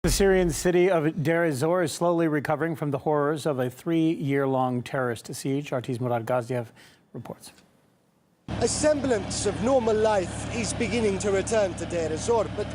The Syrian city of Deir is slowly recovering from the horrors of a 3-year-long terrorist siege. RT's Murad Ghazdiev reports. A semblance of normal life is beginning to return to Deir ez-Zor, but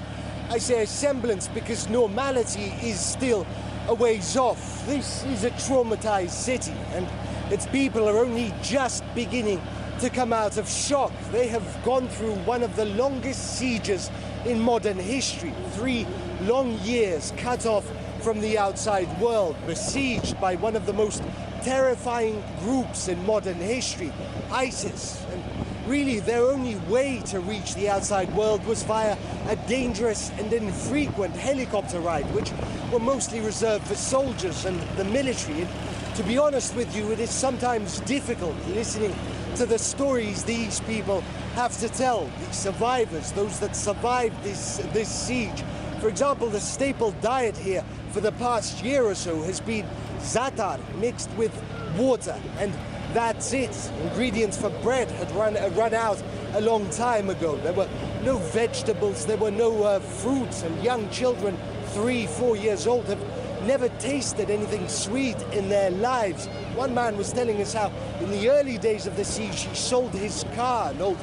I say a semblance because normality is still a ways off. This is a traumatized city, and its people are only just beginning to come out of shock. They have gone through one of the longest sieges in modern history. 3 long years cut off from the outside world, besieged by one of the most terrifying groups in modern history, ISIS. And really, their only way to reach the outside world was via a dangerous and infrequent helicopter ride, which were mostly reserved for soldiers and the military. And to be honest with you, it is sometimes difficult listening to the stories these people have to tell, the survivors, those that survived this siege. For example, the staple diet here for the past year or so has been za'atar mixed with water, and that's it. Ingredients for bread had run out a long time ago. There were no vegetables, there were no fruits, and young children, 3-4 years old, have never tasted anything sweet in their lives. One man was telling us how in the early days of the siege he sold his car, an old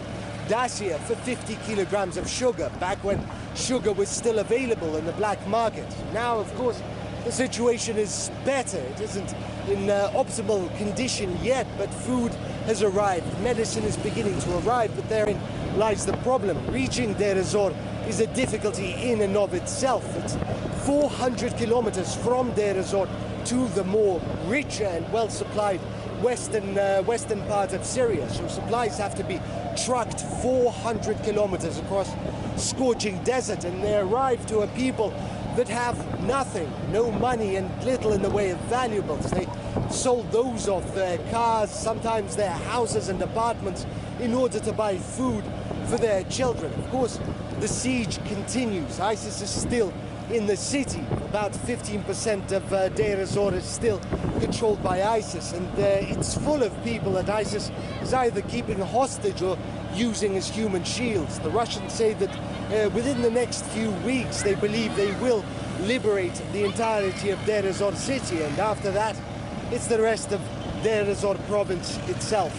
Dacia, for 50 kilograms of sugar, back when sugar was still available in the black market. Now, of course, the situation is better. It isn't in optimal condition yet, but food has arrived. Medicine is beginning to arrive, but therein lies the problem. Reaching Deir ez-Zor is a difficulty in and of itself. It's 400 kilometers from Deir ez-Zor to the more richer and well-supplied western part of Syria. So supplies have to be trucked 400 kilometers across scorching desert, and they arrive to a people that have nothing, no money and little in the way of valuables. They sold those off, their cars, sometimes their houses and apartments, in order to buy food for their children. Of course, the siege continues. ISIS is still in the city. About 15% of Deir ez-Zor is still controlled by ISIS, and it's full of people that ISIS is either keeping hostage or using as human shields. The Russians say that within the next few weeks they believe they will liberate the entirety of Deir ez-Zor city, and after that it's the rest of Deir ez-Zor province itself.